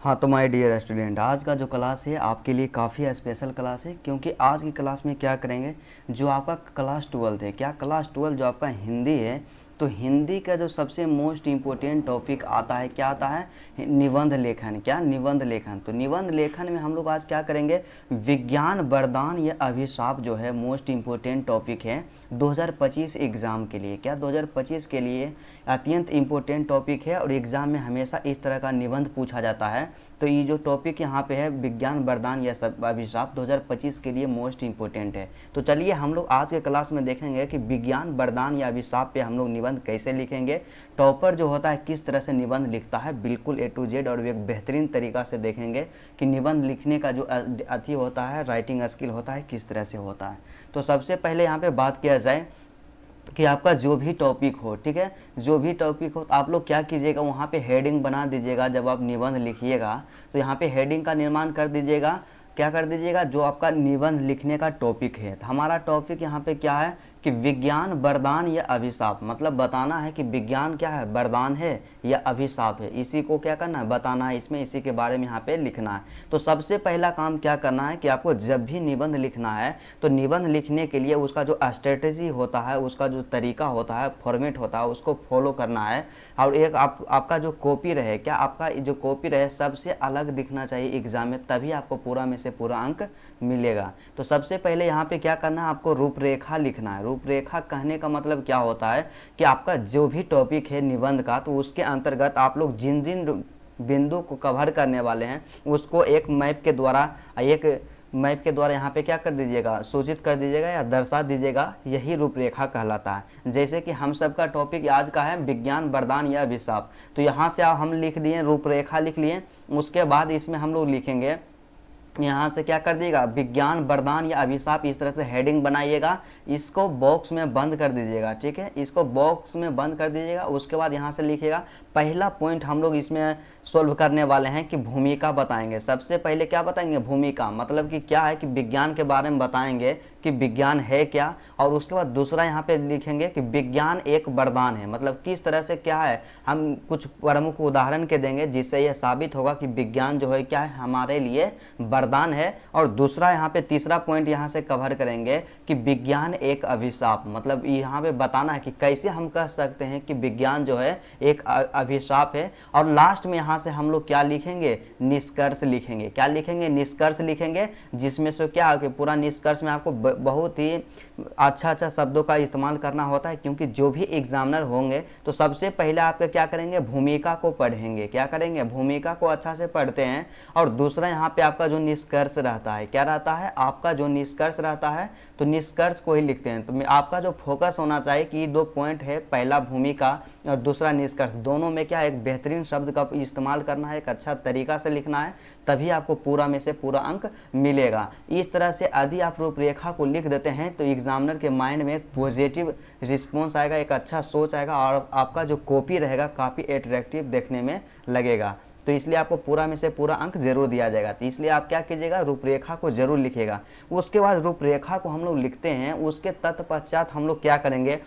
हाँ तो my dear student, आज का जो क्लास है आपके लिए काफ़ी स्पेशल क्लास है, क्योंकि आज की क्लास में क्या करेंगे, जो आपका क्लास 12 है, क्या क्लास 12 जो आपका हिंदी है, तो हिंदी का जो सबसे मोस्ट इम्पोर्टेंट टॉपिक आता है, क्या आता है, निबंध लेखन। क्या निबंध लेखन। तो निबंध लेखन में हम लोग आज क्या करेंगे, विज्ञान वरदान या अभिशाप जो है मोस्ट इम्पोर्टेंट टॉपिक है 2025 एग्ज़ाम के लिए। क्या 2025 के लिए अत्यंत इम्पोर्टेंट टॉपिक है और एग्ज़ाम में हमेशा इस तरह का निबंध पूछा जाता है। तो ये जो टॉपिक यहाँ पे है विज्ञान वरदान या अभिशाप 2025 के लिए मोस्ट इम्पोर्टेंट है। तो चलिए हम लोग आज के क्लास में देखेंगे कि विज्ञान वरदान या अभिशाप पे हम लोग निबंध कैसे लिखेंगे, टॉपर जो होता है किस तरह से निबंध लिखता है, बिल्कुल A to Z, और एक बेहतरीन तरीका से देखेंगे कि निबंध लिखने का जो अथी होता है, राइटिंग स्किल होता है, किस तरह से होता है। तो सबसे पहले यहाँ पे बात किया जाए कि आपका जो भी टॉपिक हो, ठीक है, जो भी टॉपिक हो तो आप लोग क्या कीजिएगा, वहाँ पे हेडिंग बना दीजिएगा। जब आप निबंध लिखिएगा तो यहाँ पे हेडिंग का निर्माण कर दीजिएगा। क्या कर दीजिएगा, जो आपका निबंध लिखने का टॉपिक है। तो हमारा टॉपिक यहाँ पे क्या है कि विज्ञान वरदान या अभिशाप, मतलब बताना है कि विज्ञान क्या है, वरदान है या अभिशाप है, इसी को क्या करना है, बताना है, इसमें इसी के बारे में यहाँ पे लिखना है। तो सबसे पहला काम क्या करना है कि आपको जब भी निबंध लिखना है तो निबंध लिखने के लिए उसका जो स्ट्रेटेजी होता है, उसका जो तरीका होता है, फॉर्मेट होता है, उसको फॉलो करना है। और एक आपका जो कॉपी रहे, क्या आपका जो कॉपी रहे सबसे अलग दिखना चाहिए एग्जाम में, तभी आपको पूरा में से पूरा अंक मिलेगा। तो सबसे पहले यहाँ पे क्या करना है, आपको रूपरेखा लिखना है। रूपरेखा कहने का मतलब क्या होता है कि आपका जो भी टॉपिक है निबंध का, तो उसके अंतर्गत आप लोग जिन जिन बिंदु को कवर करने वाले हैं उसको एक मैप के द्वारा यहाँ पे क्या कर दीजिएगा, सूचित कर दीजिएगा या दर्शा दीजिएगा। यही रूपरेखा कहलाता है। जैसे कि हम सबका टॉपिक आज का है विज्ञान वरदान या अभिशाप, तो यहाँ से हम लिख दिए, रूपरेखा लिख लिए। उसके बाद इसमें हम लोग लिखेंगे, यहाँ से क्या कर दिएगा, विज्ञान वरदान या अभिशाप, इस तरह से हेडिंग बनाइएगा। इसको बॉक्स में बंद कर दीजिएगा, ठीक है, इसको बॉक्स में बंद कर दीजिएगा। उसके बाद यहाँ से लिखिएगा, पहला पॉइंट हम लोग इसमें सोल्व करने वाले हैं कि भूमिका बताएंगे। सबसे पहले क्या बताएंगे, भूमिका, मतलब कि क्या है कि विज्ञान के बारे में बताएंगे कि विज्ञान है क्या। और उसके बाद दूसरा यहाँ पे लिखेंगे कि विज्ञान एक वरदान है, मतलब किस तरह से क्या है, हम कुछ प्रमुख उदाहरण के देंगे जिससे यह साबित होगा कि विज्ञान जो है क्या है, हमारे लिए वरदान है। और दूसरा यहाँ पे तीसरा पॉइंट यहाँ से कवर करेंगे कि विज्ञान एक अभिशाप, मतलब यहाँ पे बताना है कि कैसे हम कह सकते हैं कि विज्ञान जो है एक अभिशाप है। और लास्ट में यहाँ से हम लोग क्या लिखेंगे, निष्कर्ष लिखेंगे। क्या लिखेंगे, निष्कर्ष लिखेंगे, जिसमें से क्या है कि पूरा निष्कर्ष में आपको बहुत ही अच्छा शब्दों का इस्तेमाल करना होता है, क्योंकि जो भी एग्जामिनर होंगे तो सबसे पहले आपका क्या करेंगे, भूमिका को पढ़ेंगे। क्या करेंगे, भूमिका को अच्छा से पढ़ते हैं। और दूसरा यहाँ पे आपका जो निष्कर्ष रहता है, क्या रहता है, आपका जो निष्कर्ष रहता है, तो निष्कर्ष को ही लिखते हैं। तो आपका जो फोकस होना चाहिए कि 2 पॉइंट है, पहला भूमिका और दूसरा निष्कर्ष, दोनों में क्या है, एक बेहतरीन शब्द का इस्तेमाल करना है, एक अच्छा तरीका से लिखना है, तभी आपको पूरा में से पूरा अंक मिलेगा। इस तरह से यदि आप रूपरेखा को लिख देते हैं तो एग्जामिनर के माइंड में एक पॉजिटिव रिस्पॉन्स आएगा, एक अच्छा सोच आएगा, और आपका जो कॉपी रहेगा काफ़ी अट्रैक्टिव देखने में लगेगा। तो इसलिए आपको पूरा में से पूरा अंक जरूर दिया जाएगा। तो इसलिए आप क्या कीजिएगा, रूपरेखा को जरूर लिखिएगा। उसके बाद रूपरेखा को हम लोग लिखते हैं, उसके तत्पश्चात हम लोग क्या करेंगे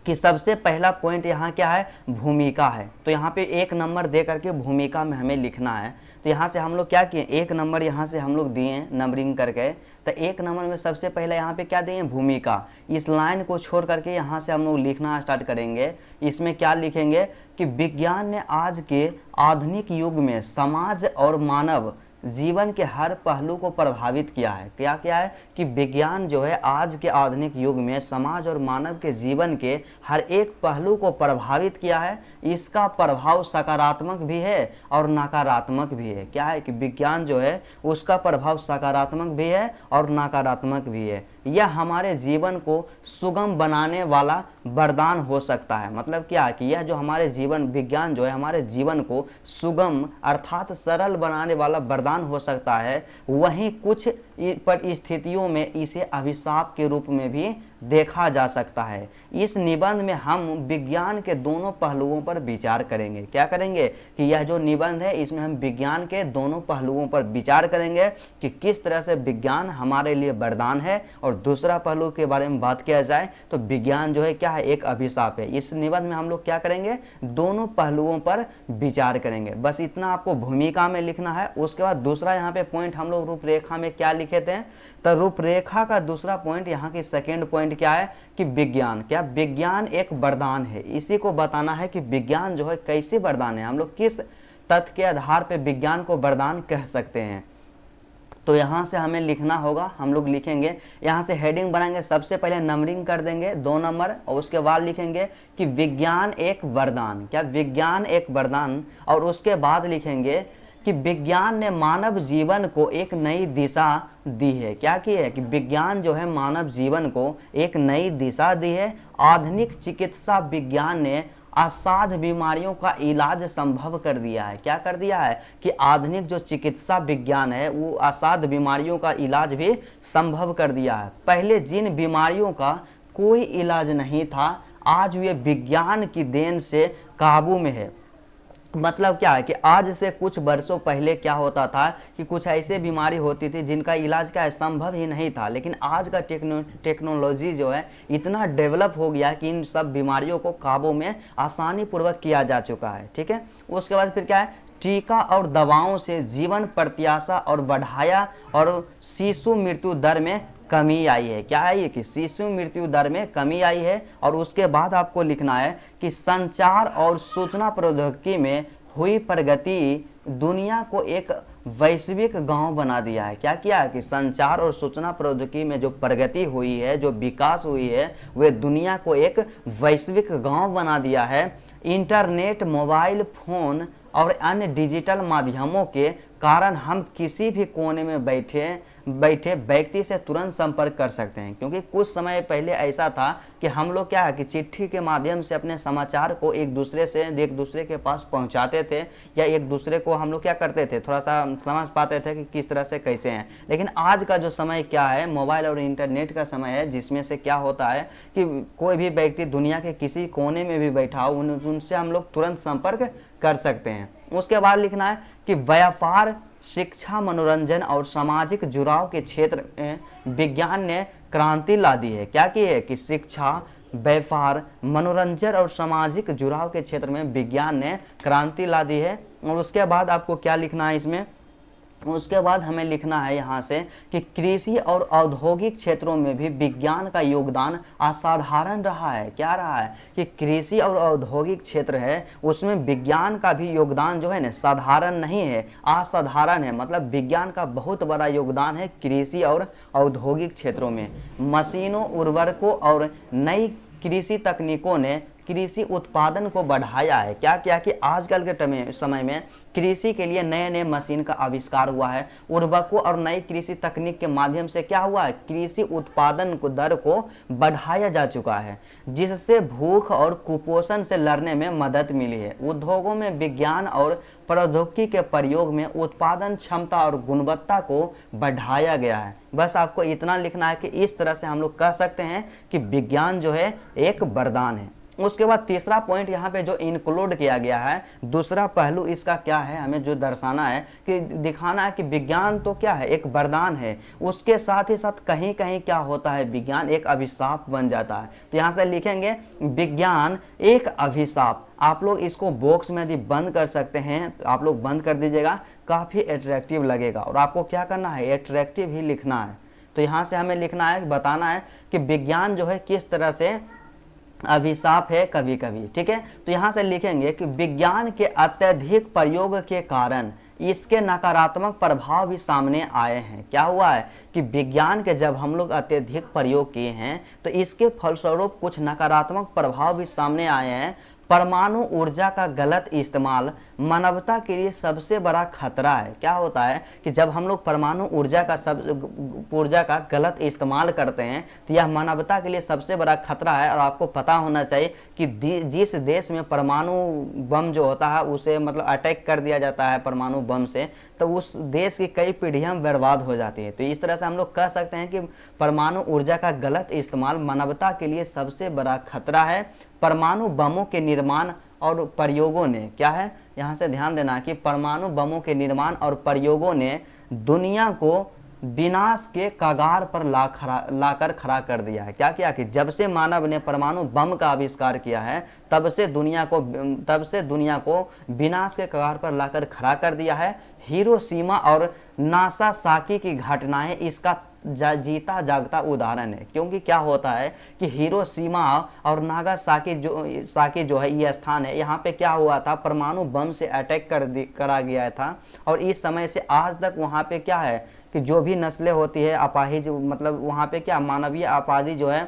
कि सबसे पहला पॉइंट यहाँ क्या है, भूमिका है। तो यहाँ पे 1 नंबर दे करके भूमिका में हमें लिखना है। तो यहाँ से हम लोग क्या किए, 1 नंबर यहाँ से हम लोग दिए नंबरिंग करके। तो 1 नंबर में सबसे पहले यहाँ पे क्या दिए, भूमिका। इस लाइन को छोड़ करके यहाँ से हम लोग लिखना स्टार्ट करेंगे। इसमें क्या लिखेंगे कि विज्ञान ने आज के आधुनिक युग में समाज और मानव जीवन के हर पहलू को प्रभावित किया है। क्या क्या है कि विज्ञान जो है आज के आधुनिक युग में समाज और मानव के जीवन के हर एक पहलू को प्रभावित किया है। इसका प्रभाव सकारात्मक भी है और नकारात्मक भी है। क्या है कि विज्ञान जो है उसका प्रभाव सकारात्मक भी है और नकारात्मक भी है। यह हमारे जीवन को सुगम बनाने वाला वरदान हो सकता है। मतलब क्या है कि यह जो हमारे जीवन, विज्ञान जो है हमारे जीवन को सुगम अर्थात सरल बनाने वाला वरदान हो सकता है। वहीं कुछ परिस्थितियों में इसे अभिशाप के रूप में भी देखा जा सकता है। इस निबंध में हम विज्ञान के दोनों पहलुओं पर विचार करेंगे। क्या करेंगे कि यह जो निबंध है इसमें हम विज्ञान के दोनों पहलुओं पर विचार करेंगे कि किस तरह से विज्ञान हमारे लिए वरदान है, और दूसरा पहलू के बारे में बात किया जाए तो विज्ञान जो है क्या है, एक अभिशाप है। इस निबंध में हम लोग क्या करेंगे, दोनों पहलुओं पर विचार करेंगे। बस इतना आपको भूमिका में लिखना है। उसके बाद दूसरा यहाँ पे पॉइंट हम लोग रूपरेखा में क्या लिखे थे, तो रूपरेखा का दूसरा पॉइंट, यहाँ की सेकेंड पॉइंट क्या है कि विज्ञान, क्या विज्ञान एक वरदान है। इसी को बताना है कि विज्ञान जो है कैसे वरदान है, हम लोग किस तथ्य के आधार पर विज्ञान को वरदान कह सकते हैं। तो यहाँ से हमें लिखना होगा, हम लोग लिखेंगे, यहाँ से हेडिंग बनाएंगे, सबसे पहले नंबरिंग कर देंगे 2 नंबर, और उसके बाद लिखेंगे कि विज्ञान एक वरदान, क्या विज्ञान एक वरदान, और उसके बाद लिखेंगे कि विज्ञान ने मानव जीवन को एक नई दिशा दी है। क्या की है कि विज्ञान जो है मानव जीवन को एक नई दिशा दी है। आधुनिक चिकित्सा विज्ञान ने असाध्य बीमारियों का इलाज संभव कर दिया है। क्या कर दिया है कि आधुनिक जो चिकित्सा विज्ञान है वो असाध्य बीमारियों का इलाज भी संभव कर दिया है। पहले जिन बीमारियों का कोई इलाज नहीं था, आज वे विज्ञान की देन से काबू में है। मतलब क्या है कि आज से कुछ वर्षों पहले क्या होता था कि कुछ ऐसे बीमारी होती थी जिनका इलाज क्या है, संभव ही नहीं था। लेकिन आज का टेक्नोलॉजी जो है इतना डेवलप हो गया कि इन सब बीमारियों को काबू में आसानी पूर्वक किया जा चुका है। ठीक है, उसके बाद फिर क्या है, टीका और दवाओं से जीवन प्रत्याशा और बढ़ाया, और शिशु मृत्यु दर में कमी आई है। क्या है ये कि शिशु मृत्यु दर में कमी आई है। और उसके बाद आपको लिखना है कि संचार और सूचना प्रौद्योगिकी में हुई प्रगति दुनिया को एक वैश्विक गांव बना दिया है। क्या किया है कि संचार और सूचना प्रौद्योगिकी में जो प्रगति हुई है, जो विकास हुई है, वे दुनिया को एक वैश्विक गांव बना दिया है। इंटरनेट, मोबाइल फोन और अन्य डिजिटल माध्यमों के कारण हम किसी भी कोने में बैठे व्यक्ति से तुरंत संपर्क कर सकते हैं। क्योंकि कुछ समय पहले ऐसा था कि हम लोग क्या है कि चिट्ठी के माध्यम से अपने समाचार को एक दूसरे के पास पहुंचाते थे, या एक दूसरे को हम लोग क्या करते थे, थोड़ा सा समझ पाते थे कि किस तरह से कैसे हैं। लेकिन आज का जो समय क्या है, मोबाइल और इंटरनेट का समय है, जिसमें से क्या होता है कि कोई भी व्यक्ति दुनिया के किसी कोने में भी बैठा हो, उनसे हम लोग तुरंत संपर्क कर सकते हैं। उसके बाद लिखना है कि व्यापार, शिक्षा, मनोरंजन और सामाजिक जुड़ाव के क्षेत्र में विज्ञान ने क्रांति ला दी है। क्या की है कि शिक्षा, व्यापार, मनोरंजन और सामाजिक जुड़ाव के क्षेत्र में विज्ञान ने क्रांति ला दी है। और उसके बाद आपको क्या लिखना है इसमें, उसके बाद हमें लिखना है यहाँ से कि कृषि और औद्योगिक क्षेत्रों में भी विज्ञान का योगदान असाधारण रहा है। क्या रहा है कि कृषि और औद्योगिक क्षेत्र है उसमें विज्ञान का भी योगदान जो है ना साधारण नहीं है, असाधारण है। मतलब विज्ञान का बहुत बड़ा योगदान है कृषि और औद्योगिक क्षेत्रों में। मशीनों, उर्वरकों और नई कृषि तकनीकों ने कृषि उत्पादन को बढ़ाया है। क्या किया कि आजकल के समय में कृषि के लिए नए नए मशीन का आविष्कार हुआ है। उर्वरकों और नई कृषि तकनीक के माध्यम से क्या हुआ है, कृषि उत्पादन को दर को बढ़ाया जा चुका है, जिससे भूख और कुपोषण से लड़ने में मदद मिली है। उद्योगों में विज्ञान और प्रौद्योगिकी के प्रयोग में उत्पादन क्षमता और गुणवत्ता को बढ़ाया गया है। बस आपको इतना लिखना है कि इस तरह से हम लोग कह सकते हैं कि विज्ञान जो है एक वरदान है। उसके बाद तीसरा पॉइंट यहाँ पे जो इंक्लूड किया गया है, दूसरा पहलू इसका क्या है, हमें जो दर्शाना है कि दिखाना है कि विज्ञान तो क्या है, एक वरदान है, उसके साथ ही साथ कहीं कहीं क्या होता है, विज्ञान एक अभिशाप बन जाता है। तो यहाँ से लिखेंगे विज्ञान एक अभिशाप। आप लोग इसको बॉक्स में यदि बंद कर सकते हैं तो आप लोग बंद कर दीजिएगा, काफ़ी अट्रैक्टिव लगेगा। और आपको क्या करना है, अट्रैक्टिव ही लिखना है। तो यहाँ से हमें लिखना है, बताना है कि विज्ञान जो है किस तरह से अभिशाप है कभी कभी। ठीक है, तो यहाँ से लिखेंगे कि विज्ञान के अत्यधिक प्रयोग के कारण इसके नकारात्मक प्रभाव भी सामने आए हैं। क्या हुआ है कि विज्ञान के जब हम लोग अत्यधिक प्रयोग किए हैं तो इसके फलस्वरूप कुछ नकारात्मक प्रभाव भी सामने आए हैं। परमाणु ऊर्जा का गलत इस्तेमाल मानवता के लिए सबसे बड़ा खतरा है। क्या होता है कि जब हम लोग परमाणु ऊर्जा का गलत इस्तेमाल करते हैं तो यह मानवता के लिए सबसे बड़ा खतरा है। और आपको पता होना चाहिए कि जिस देश में परमाणु बम जो होता है उसे मतलब अटैक कर दिया जाता है परमाणु बम से, तो उस देश की कई पीढ़ियां बर्बाद हो जाती है। तो इस तरह से हम लोग कह सकते हैं कि परमाणु ऊर्जा का गलत इस्तेमाल मानवता के लिए सबसे बड़ा खतरा है। परमाणु बमों के निर्माण और प्रयोगों ने, क्या है यहाँ से ध्यान देना कि परमाणु बमों के निर्माण और प्रयोगों ने दुनिया को विनाश के कगार पर लाकर खड़ा कर दिया है। क्या किया कि जब से मानव ने परमाणु बम का आविष्कार किया है तब से दुनिया को विनाश के कगार पर लाकर खड़ा कर दिया है। हिरोशिमा और नागासाकी की घटनाएं इसका जीता जागता उदाहरण है। क्योंकि क्या होता है कि हिरोशिमा और नागासाकी जो है ये स्थान है, यहाँ पे क्या हुआ था, परमाणु बम से अटैक करा गया था। और इस समय से आज तक वहाँ पे क्या है कि जो भी नस्लें होती है अपाहिज, मतलब वहाँ पे क्या मानवीय आबादी जो है,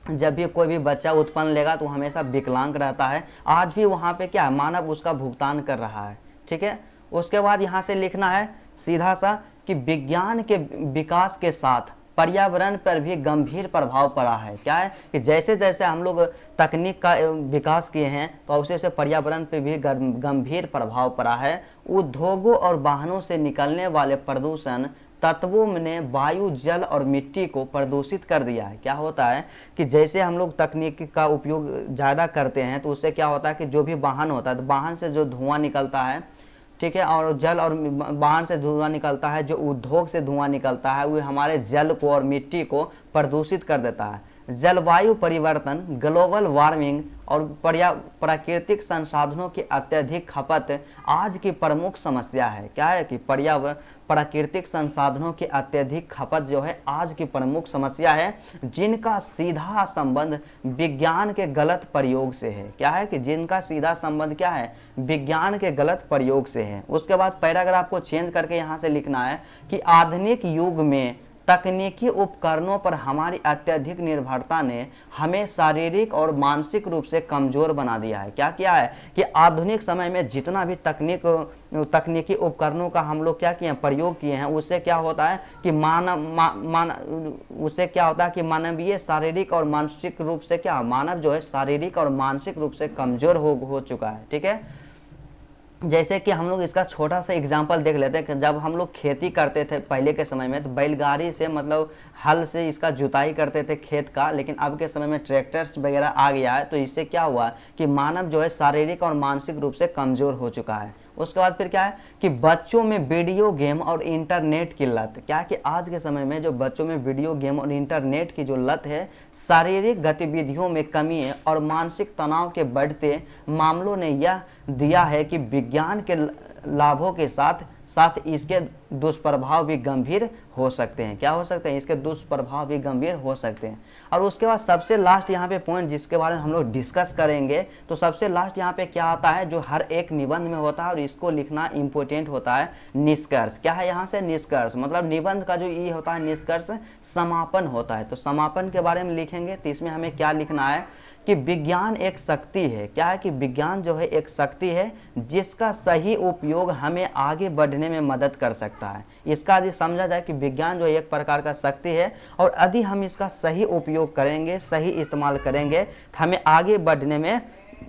जब भी कोई भी बच्चा उत्पन्न लेगा तो हमेशा विकलांग रहता है। आज भी वहाँ पे क्या है, मानव उसका भुगतान कर रहा है। ठीक है, उसके बाद यहाँ से लिखना है सीधा सा कि विज्ञान के विकास के साथ पर्यावरण पर भी गंभीर प्रभाव पड़ा है। क्या है कि जैसे जैसे हम लोग तकनीक का विकास किए हैं तो उसे से पर्यावरण पर भी गंभीर प्रभाव पड़ा है। उद्योगों और वाहनों से निकलने वाले प्रदूषण तत्वों ने वायु, जल और मिट्टी को प्रदूषित कर दिया है। क्या होता है कि जैसे हम लोग तकनीक का उपयोग ज़्यादा करते हैं तो उससे क्या होता है कि जो भी वाहन होता है तो वाहन से जो धुआं निकलता है, ठीक है, और जल और वाहन से धुआं निकलता है, जो उद्योग से धुआं निकलता है वो हमारे जल को और मिट्टी को प्रदूषित कर देता है। जलवायु परिवर्तन, ग्लोबल वार्मिंग और प्राकृतिक संसाधनों की अत्यधिक खपत आज की प्रमुख समस्या है। क्या है कि प्राकृतिक संसाधनों की अत्यधिक खपत जो है आज की प्रमुख समस्या है, जिनका सीधा संबंध विज्ञान के गलत प्रयोग से है। क्या है कि जिनका सीधा संबंध क्या है, विज्ञान के गलत प्रयोग से है। उसके बाद पैराग्राफ को चेंज करके यहाँ से लिखना है कि आधुनिक युग में तकनीकी उपकरणों पर हमारी अत्यधिक निर्भरता ने हमें शारीरिक और मानसिक रूप से कमजोर बना दिया है। क्या किया है कि आधुनिक समय में जितना भी तकनीकी उपकरणों का हम लोग क्या किए हैं, प्रयोग किए हैं, उससे क्या होता है कि मानवीय शारीरिक और मानसिक रूप से क्या, मानव जो है शारीरिक और मानसिक रूप से कमजोर हो चुका है। ठीक है, जैसे कि हम लोग इसका छोटा सा एग्जांपल देख लेते हैं कि जब हम लोग खेती करते थे पहले के समय में तो बैलगाड़ी से मतलब हल से इसका जुताई करते थे खेत का, लेकिन अब के समय में ट्रैक्टर्स वगैरह आ गया है। तो इससे क्या हुआ कि मानव जो है शारीरिक और मानसिक रूप से कमज़ोर हो चुका है। उसके बाद फिर क्या है कि बच्चों में वीडियो गेम और इंटरनेट की लत, क्या है कि आज के समय में जो बच्चों में वीडियो गेम और इंटरनेट की जो लत है, शारीरिक गतिविधियों में कमी है और मानसिक तनाव के बढ़ते मामलों ने यह दिया है कि विज्ञान के लाभों के साथ साथ इसके दुष्प्रभाव भी गंभीर हो सकते हैं। क्या हो सकते हैं, इसके दुष्प्रभाव भी गंभीर हो सकते हैं। और उसके बाद सबसे लास्ट यहाँ पे पॉइंट जिसके बारे में हम लोग डिस्कस करेंगे, तो सबसे लास्ट यहाँ पे क्या आता है जो हर एक निबंध में होता है और इसको लिखना इंपॉर्टेंट होता है, निष्कर्ष। क्या है यहाँ से निष्कर्ष, मतलब निबंध का जो ये होता है निष्कर्ष समापन होता है। तो समापन के बारे में लिखेंगे तो इसमें हमें क्या लिखना है कि विज्ञान एक शक्ति है। क्या है कि विज्ञान जो है एक शक्ति है जिसका सही उपयोग हमें आगे बढ़ने में मदद कर सकता है। इसका यदि समझा जाए कि विज्ञान जो है एक प्रकार का शक्ति है और यदि हम इसका सही उपयोग करेंगे, सही इस्तेमाल करेंगे तो हमें आगे बढ़ने में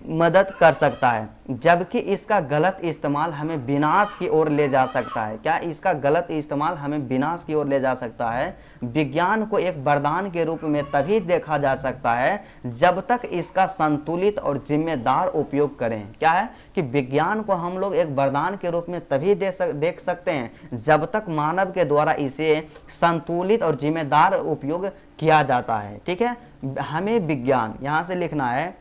मदद कर सकता है, जबकि इसका गलत इस्तेमाल हमें विनाश की ओर ले जा सकता है। क्या इसका गलत इस्तेमाल हमें विनाश की ओर ले जा सकता है। विज्ञान को एक वरदान के रूप में तभी देखा जा सकता है जब तक इसका संतुलित और जिम्मेदार उपयोग करें। क्या है कि विज्ञान को हम लोग एक वरदान के रूप में तभी देख सकते हैं जब तक मानव के द्वारा इसे संतुलित और जिम्मेदार उपयोग किया जाता है। ठीक है, हमें विज्ञान यहाँ से लिखना है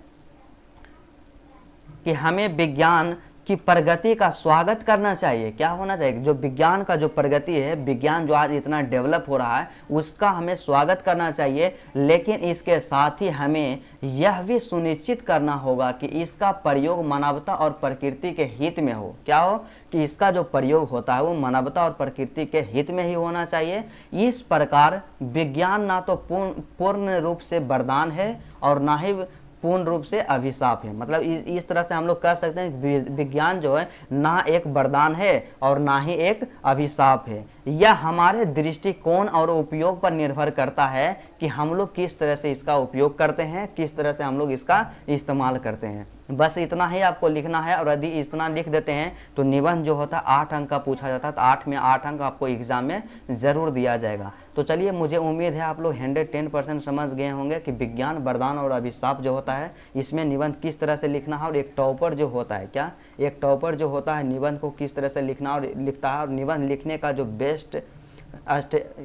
कि हमें विज्ञान की प्रगति का स्वागत करना चाहिए। क्या होना चाहिए, जो विज्ञान का जो प्रगति है, विज्ञान जो आज इतना डेवलप हो रहा है उसका हमें स्वागत करना चाहिए, लेकिन इसके साथ ही हमें यह भी सुनिश्चित करना होगा कि इसका प्रयोग मानवता और प्रकृति के हित में हो। क्या हो कि इसका जो प्रयोग होता है वो मानवता और प्रकृति के हित में ही होना चाहिए। इस प्रकार विज्ञान ना तो पूर्ण रूप से वरदान है और ना ही पूर्ण रूप से अभिशाप है। मतलब इस तरह से हम लोग कह सकते हैं विज्ञान जो है ना एक वरदान है और ना ही एक अभिशाप है। यह हमारे दृष्टिकोण और उपयोग पर निर्भर करता है कि हम लोग किस तरह से इसका उपयोग करते हैं, किस तरह से हम लोग इसका इस्तेमाल करते हैं। बस इतना ही आपको लिखना है, और यदि इतना लिख देते हैं तो निबंध जो होता है 8 अंक का पूछा जाता है, तो 8 में 8 अंक आपको एग्जाम में ज़रूर दिया जाएगा। तो चलिए, मुझे उम्मीद है आप लोग 110% समझ गए होंगे कि विज्ञान वरदान और अभिशाप जो होता है इसमें निबंध किस तरह से लिखना है, और एक टॉपर जो होता है, क्या एक टॉपर जो होता है निबंध को किस तरह से लिखना और लिखता है, और निबंध लिखने का जो बेस्ट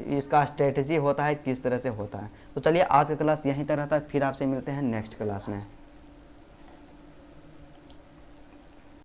इसका स्ट्रेटजी होता है किस तरह से होता है। तो चलिए, आज का क्लास यहीं तक रहता है, फिर आपसे मिलते हैं नेक्स्ट क्लास में।